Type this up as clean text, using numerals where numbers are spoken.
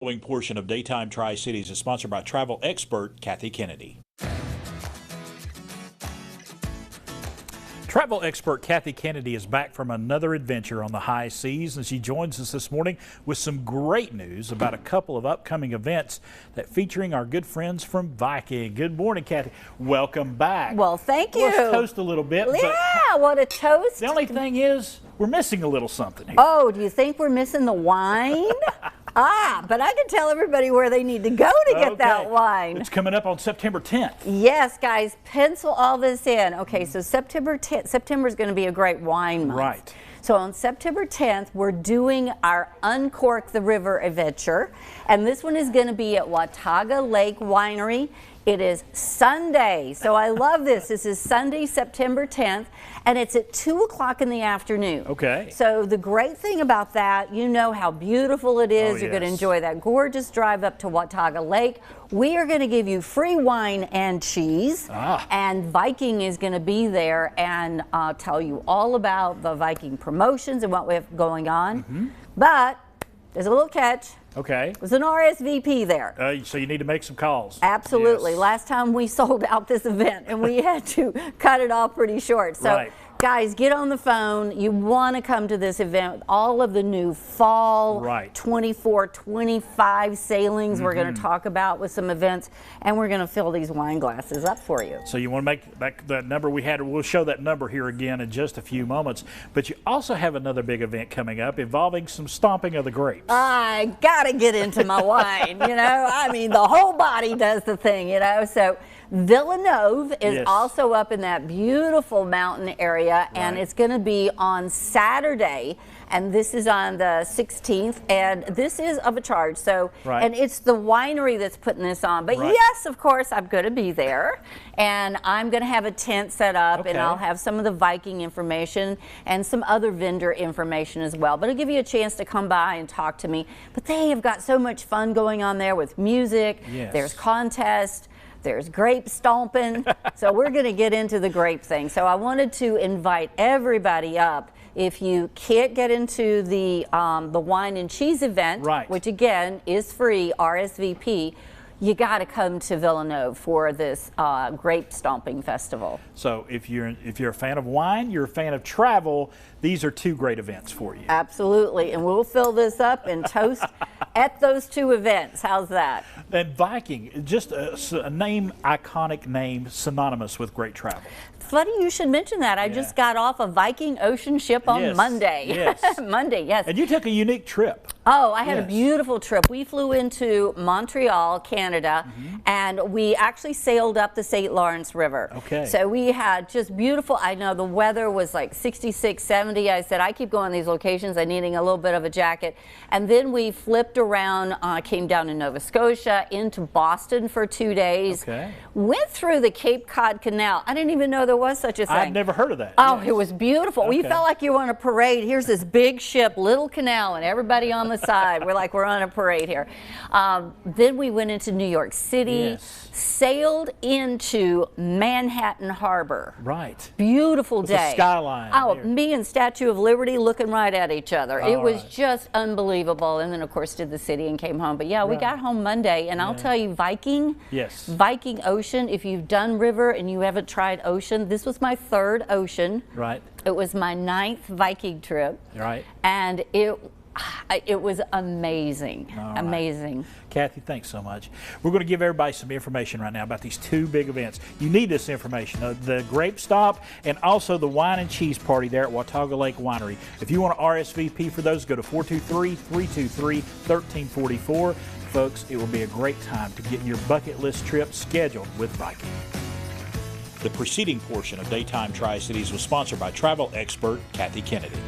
The following portion of Daytime Tri-Cities is sponsored by travel expert Kathy Kennedy. Travel expert Kathy Kennedy is back from another adventure on the high seas, and she joins us this morning with some great news about a couple of upcoming events that featuring our good friends from Viking. Good morning, Kathy. Welcome back. Well, thank you. Let's toast a little bit. Yeah, what a toast. The only thing is, we're missing a little something here. Oh, do you think we're missing the wine? But I can tell everybody where they need to go to get that wine. It's coming up on September 10th. Yes, guys, pencil all this in. Okay, so September is going to be a great wine month. Right. So on September 10th, we're doing our Uncork the River adventure, and this one is going to be at Watauga Lake Winery. It is Sunday, so I love this. This is Sunday, September 10th, and it's at 2 o'clock in the afternoon. Okay. So the great thing about that, you know how beautiful it is. Oh, You're going to yes. enjoy that gorgeous drive up to Watauga Lake. We are going to give you free wine and cheese, and Viking is going to be there and tell you all about the Viking promotions and what we have going on. But there's a little catch. Okay. There's an RSVP there. So you need to make some calls. Absolutely. Yes. Last time we sold out this event and we had to cut it off pretty short. So Right. guys, get on the phone. You want to come to this event with all of the new fall 24, 25 sailings we're going to talk about with some events, and we're going to fill these wine glasses up for you. So you want to make that number we had. We'll show that number here again in just a few moments. But you also have another big event coming up involving some stomping of the grapes. I got to get into my wine, you know. I mean, the whole body does the thing, you know. So Villeneuve is also up in that beautiful mountain area, and it's going to be on Saturday, and this is on the 16th, and this is of a charge. So, and it's the winery that's putting this on. But yes, of course, I'm going to be there, and I'm going to have a tent set up, and I'll have some of the Viking information and some other vendor information as well. But it'll give you a chance to come by and talk to me. But they have got so much fun going on there with music. There's contests. There's grape stomping. So we're going to get into the grape thing. So I wanted to invite everybody up. If you can't get into the wine and cheese event, which again is free, RSVP, you got to come to Villeneuve for this grape stomping festival. So if you're a fan of wine, you're a fan of travel, these are two great events for you. Absolutely, and we'll fill this up and toast at those two events. How's that? And Viking, just a name, iconic name, synonymous with great travel. Funny you should mention that. I just got off a Viking ocean ship on Monday. Monday, yes. And you took a unique trip. Oh, I had a beautiful trip. We flew into Montreal, Canada, and we actually sailed up the St. Lawrence River. Okay. So we had just beautiful, I know the weather was like 66, 70. I said, I keep going to these locations, I'm needing a little bit of a jacket. And then we flipped around, came down to Nova Scotia, into Boston for 2 days. Went through the Cape Cod Canal. I didn't even know there was such a thing. I've never heard of that. Oh, it was beautiful. We felt like you were on a parade. Here's this big ship, little canal, and everybody on the side. We're like, we're on a parade here. Then we went into New York City, sailed into Manhattan Harbor. Beautiful day. The skyline. Oh, me and Statue of Liberty looking right at each other. It was just unbelievable. And then, of course, did the city and came home. But yeah, we got home Monday, and I'll tell you, Viking, Viking Ocean, if you've done river and you haven't tried ocean, this was my 3rd ocean. It was my 9th Viking trip. And it was amazing. Amazing. Kathy, thanks so much. We're going to give everybody some information right now about these two big events. You need this information, the grape stop and also the wine and cheese party there at Watauga Lake Winery. If you want to RSVP for those, go to 423-323-1344. Folks, it will be a great time to get your bucket list trip scheduled with Viking. The preceding portion of Daytime Tri-Cities was sponsored by travel expert Kathy Kennedy.